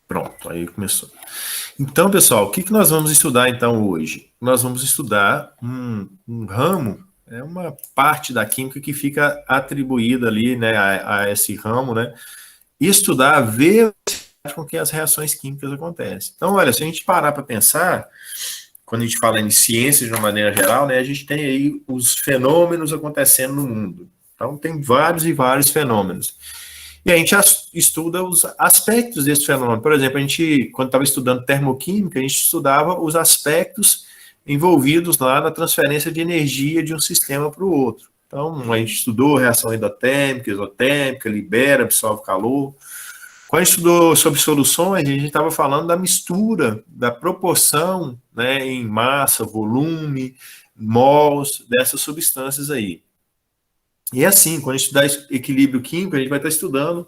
Pronto, aí começou. Então, pessoal, o que nós vamos estudar então hoje? Nós vamos estudar um ramo, é uma parte da química que fica atribuída ali, né, a esse ramo, né? E estudar a velocidade com que as reações químicas acontecem. Então, olha, se a gente parar para pensar, quando a gente fala em ciência de uma maneira geral, né, a gente tem aí os fenômenos acontecendo no mundo. Então, tem vários e vários fenômenos. E a gente estuda os aspectos desse fenômeno. Por exemplo, a gente, quando estava estudando termoquímica, a gente estudava os aspectos envolvidos lá na transferência de energia de um sistema para o outro. Então, a gente estudou reação endotérmica, exotérmica, libera, absorve calor. Quando a gente estudou sobre soluções, a gente estava falando da mistura, da proporção, né, em massa, volume, mols dessas substâncias aí. E é assim, quando a gente estudar equilíbrio químico, a gente vai estar estudando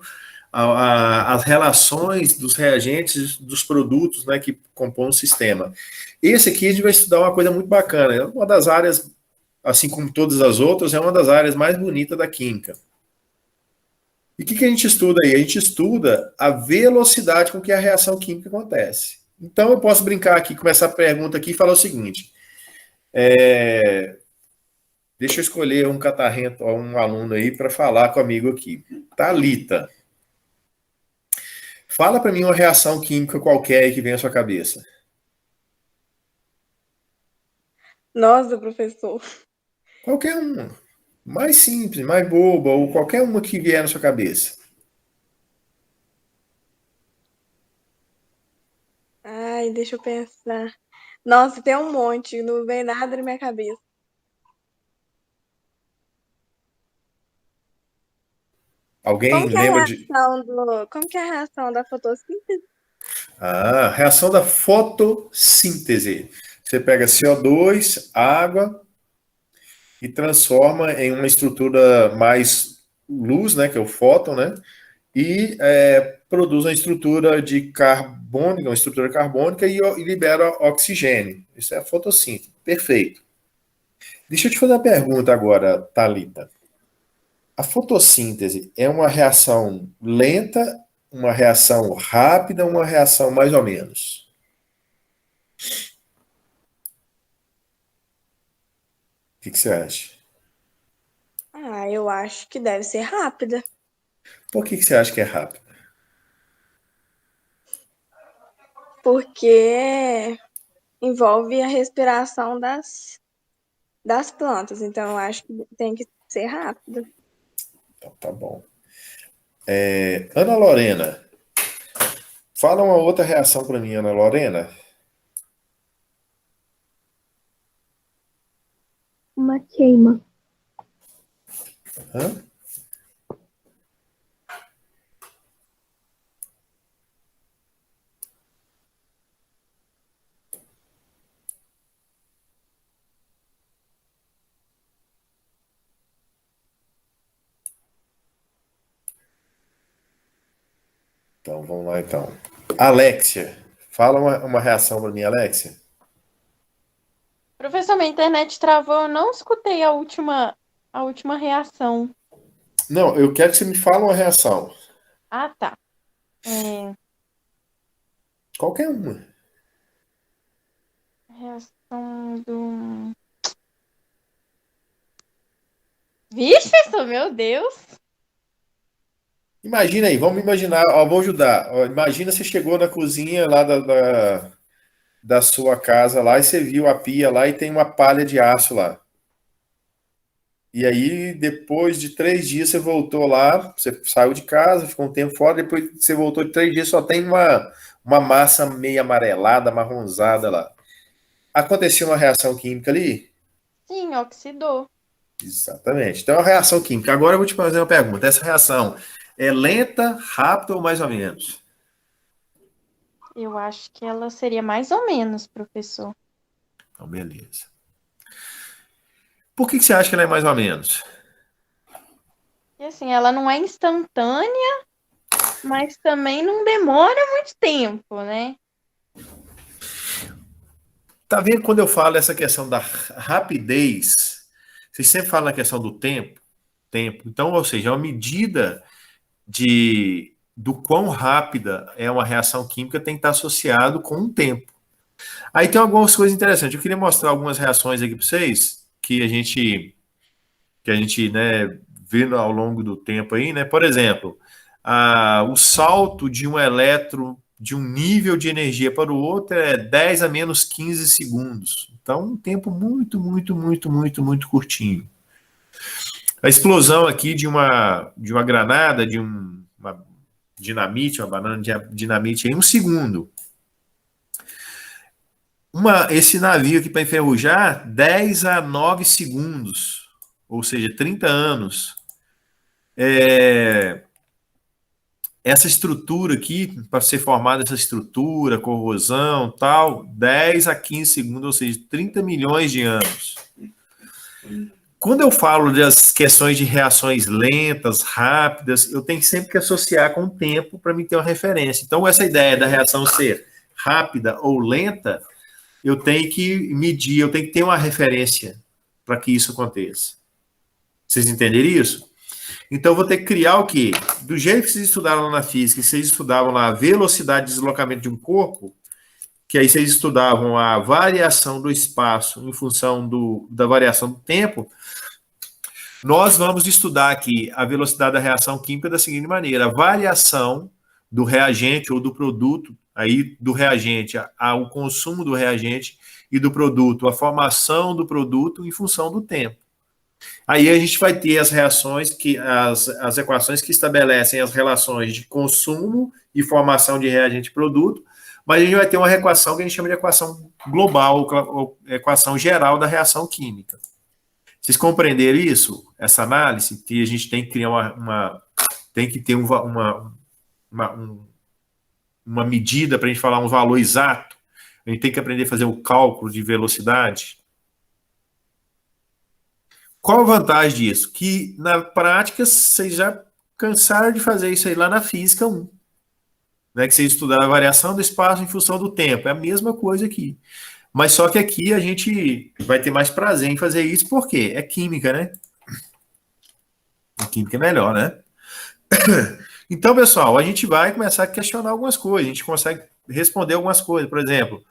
as relações dos reagentes, dos produtos, né, que compõem o sistema. Esse aqui a gente vai estudar uma coisa muito bacana, é uma das áreas, assim como todas as outras, é uma das áreas mais bonitas da química. E o que a gente estuda aí? A gente estuda a velocidade com que a reação química acontece. Então eu posso brincar aqui, começar a pergunta aqui e falar o seguinte: deixa eu escolher um catarrento, um aluno aí para falar comigo aqui. Thalita, fala para mim uma reação química qualquer aí que vem à sua cabeça. Nossa, professor. Qualquer uma. Mais simples, mais boba, ou qualquer uma que vier na sua cabeça. Ai, deixa eu pensar. Nossa, tem um monte, não vem nada na minha cabeça. Alguém lembra de. Como que é a reação da fotossíntese? Ah, reação da fotossíntese. Você pega CO2, água e transforma em uma estrutura mais luz, né, que é o fóton, né, e produz uma estrutura de carbônica, uma estrutura carbônica e libera oxigênio. Isso é a fotossíntese. Perfeito. Deixa eu te fazer uma pergunta agora, Thalita. A fotossíntese é uma reação lenta, uma reação rápida, uma reação mais ou menos? O que você acha? Ah, eu acho que deve ser rápida, Por que você acha que é rápido? porque envolve a respiração das plantas, então eu acho que tem que ser rápida. Então, tá bom. Ana Lorena, fala uma outra reação para mim, Ana Lorena. Uma queima. Hã? Então, vamos lá então. Alexia, fala uma reação para mim, Alexia. Professor, minha internet travou, eu não escutei a última reação. Não, eu quero que você me fale uma reação. Ah, tá. É, Qualquer uma. reação do. Vixe, professor, meu Deus! Imagina aí, vamos imaginar, ó, vou ajudar. Ó, imagina você chegou na cozinha lá da sua casa lá e você viu a pia lá e tem uma palha de aço lá. E aí, depois de 3 dias, você voltou lá, você saiu de casa, ficou um tempo fora, depois você voltou de 3 dias, só tem uma massa meio amarelada, marronzada lá. Aconteceu uma reação química ali? Sim, oxidou. Exatamente. Então, é uma reação química. Agora eu vou te fazer uma pergunta. Essa reação é lenta, rápida ou mais ou menos? Eu acho que ela seria mais ou menos, professor. Então, beleza. Por que você acha que ela é mais ou menos? E assim, ela não é instantânea, mas também não demora muito tempo, né? Tá vendo quando eu falo essa questão da rapidez? Vocês sempre falam na questão do tempo? Tempo. Então, ou seja, é uma medida de do quão rápida é uma reação química tem que estar associado com um tempo. Aí tem algumas coisas interessantes. Eu queria mostrar algumas reações aqui para vocês que a gente, né, vê ao longo do tempo aí, né? Por exemplo, o salto de um elétron de um nível de energia para o outro é 10 a menos 15 segundos. Então, um tempo muito, muito, muito, muito, muito curtinho. A explosão aqui de uma granada, uma dinamite, uma banana de dinamite em um segundo. Esse navio aqui para enferrujar, 10 a 9 segundos, ou seja, 30 anos. Essa estrutura aqui, para ser formada essa estrutura, corrosão, tal, 10 a 15 segundos, ou seja, 30 milhões de anos. Quando eu falo das questões de reações lentas, rápidas, eu tenho sempre que associar com o tempo para me ter uma referência. Então, essa ideia da reação ser rápida ou lenta, eu tenho que medir, eu tenho que ter uma referência para que isso aconteça. Vocês entenderam isso? Então, eu vou ter que criar o quê? Do jeito que vocês estudaram lá na física, vocês estudavam lá a velocidade de deslocamento de um corpo, que aí vocês estudavam a variação do espaço em função da variação do tempo, nós vamos estudar aqui a velocidade da reação química da seguinte maneira: a variação do reagente ou do produto, aí do reagente ao consumo do reagente e do produto, a formação do produto em função do tempo. Aí a gente vai ter as reações, as equações que estabelecem as relações de consumo e formação de reagente e produto, mas a gente vai ter uma equação que a gente chama de equação global, ou equação geral da reação química. Vocês compreenderam isso? Essa análise? Que a gente tem que criar tem que ter uma medida para a gente falar um valor exato. A gente tem que aprender a fazer o cálculo de velocidade. Qual a vantagem disso? Que na prática vocês já cansaram de fazer isso aí lá na física 1. Né, que vocês estudaram a variação do espaço em função do tempo. É a mesma coisa aqui. Mas só que aqui a gente vai ter mais prazer em fazer isso, porque é química, né? A química é melhor, né? Então, pessoal, a gente vai começar a questionar algumas coisas. A gente consegue responder algumas coisas. Por exemplo,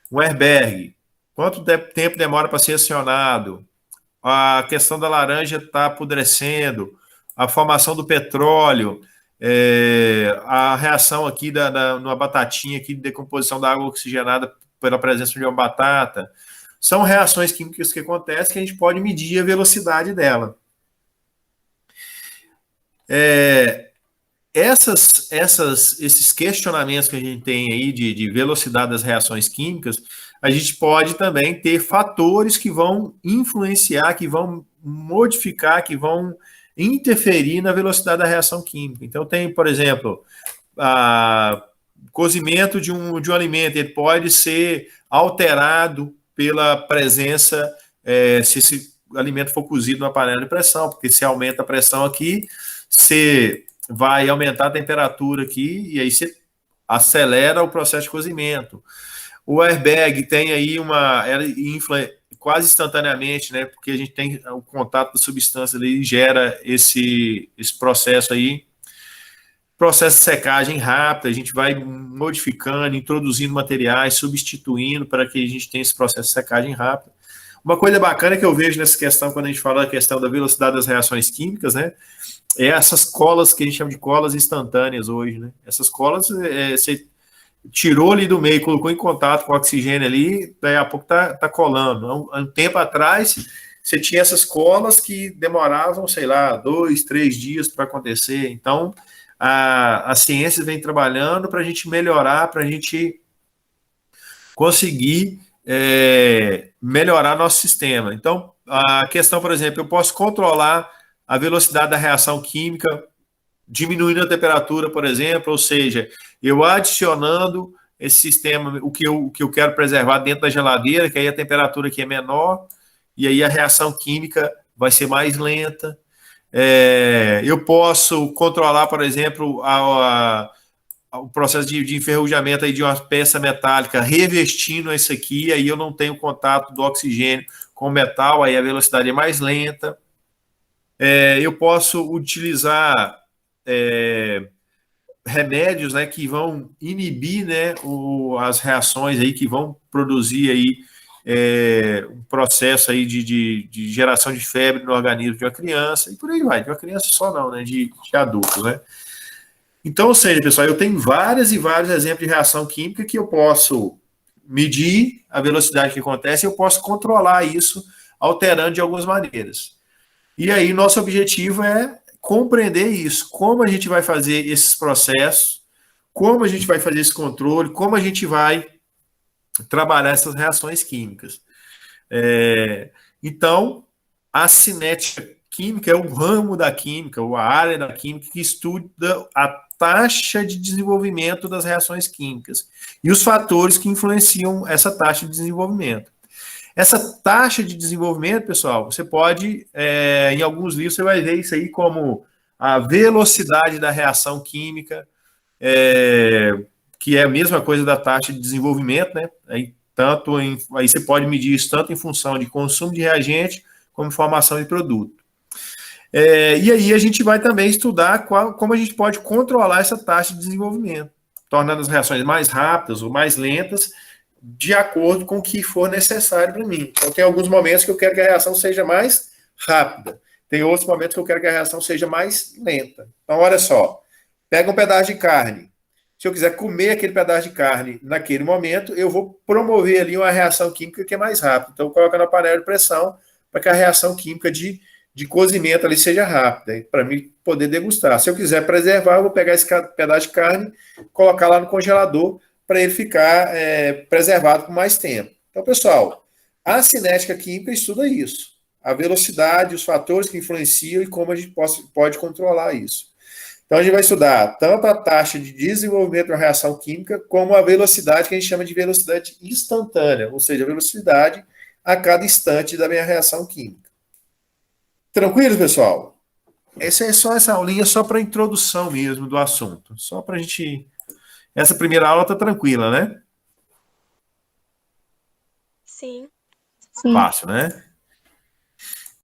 o airbag. Quanto tempo demora para ser acionado? A questão da laranja está apodrecendo. A formação do petróleo. A reação aqui numa batatinha aqui de decomposição da água oxigenada pela presença de uma batata. São reações químicas que acontecem que a gente pode medir a velocidade dela. Esses questionamentos que a gente tem aí de velocidade das reações químicas, a gente pode também ter fatores que vão influenciar, que vão modificar, que vão interferir na velocidade da reação química. Então, tem, por exemplo, cozimento de um alimento, ele pode ser alterado pela presença, se esse alimento for cozido numa panela de pressão, porque se aumenta a pressão aqui, você vai aumentar a temperatura aqui, e aí você acelera o processo de cozimento. O airbag tem aí ela infla quase instantaneamente, né? Porque a gente tem o contato da substância ali, gera esse processo aí. Processo de secagem rápida, a gente vai modificando, introduzindo materiais, substituindo para que a gente tenha esse processo de secagem rápida. Uma coisa bacana que eu vejo nessa questão, quando a gente fala da questão da velocidade das reações químicas, né? É essas colas que a gente chama de colas instantâneas hoje, né? Essas colas, você tirou ali do meio, colocou em contato com o oxigênio ali, daí a pouco tá colando. Há um tempo atrás, você tinha essas colas que demoravam, sei lá, 2, 3 dias para acontecer. Então, a ciência vem trabalhando para a gente melhorar, para a gente conseguir melhorar nosso sistema. Então, a questão, por exemplo, eu posso controlar a velocidade da reação química, diminuindo a temperatura, por exemplo, ou seja, eu adicionando esse sistema, o que eu quero preservar dentro da geladeira, que aí a temperatura aqui é menor, e aí a reação química vai ser mais lenta. Eu posso controlar, por exemplo, o processo de enferrujamento aí de uma peça metálica, revestindo isso aqui, aí eu não tenho contato do oxigênio com o metal, aí a velocidade é mais lenta. Eu posso utilizar remédios, né, que vão inibir, né, as reações aí que vão produzir aí um processo aí de geração de febre no organismo de uma criança, e por aí vai, de uma criança só não, né, de adultos, né. Então, ou seja, pessoal, eu tenho vários e vários exemplos de reação química que eu posso medir a velocidade que acontece e eu posso controlar isso alterando de algumas maneiras. E aí, nosso objetivo é compreender isso, como a gente vai fazer esses processos, como a gente vai fazer esse controle, como a gente vai trabalhar essas reações químicas. Então, a cinética química é o ramo da química, ou a área da química que estuda a taxa de desenvolvimento das reações químicas e os fatores que influenciam essa taxa de desenvolvimento. Essa taxa de desenvolvimento, pessoal, você pode, em alguns livros, você vai ver isso aí como a velocidade da reação química, que é a mesma coisa da taxa de desenvolvimento, né? Aí você pode medir isso tanto em função de consumo de reagente, como formação de produto. E aí a gente vai também estudar como a gente pode controlar essa taxa de desenvolvimento, tornando as reações mais rápidas ou mais lentas, de acordo com o que for necessário para mim. Então, tem alguns momentos que eu quero que a reação seja mais rápida. Tem outros momentos que eu quero que a reação seja mais lenta. Então, olha só. Pega um pedaço de carne. Se eu quiser comer aquele pedaço de carne naquele momento, eu vou promover ali uma reação química que é mais rápida. Então, eu coloco na panela de pressão para que a reação química de cozimento ali seja rápida, para mim poder degustar. Se eu quiser preservar, eu vou pegar esse pedaço de carne, colocar lá no congelador, para ele ficar preservado por mais tempo. Então, pessoal, a cinética química estuda isso. A velocidade, os fatores que influenciam e como a gente pode controlar isso. Então, a gente vai estudar tanto a taxa de desenvolvimento de uma reação química, como a velocidade, que a gente chama de velocidade instantânea, ou seja, a velocidade a cada instante da minha reação química. Tranquilo, pessoal? Essa é só essa aulinha só para introdução mesmo do assunto. Só para a gente... Essa primeira aula tá tranquila, né? Sim. Sim. Fácil, né?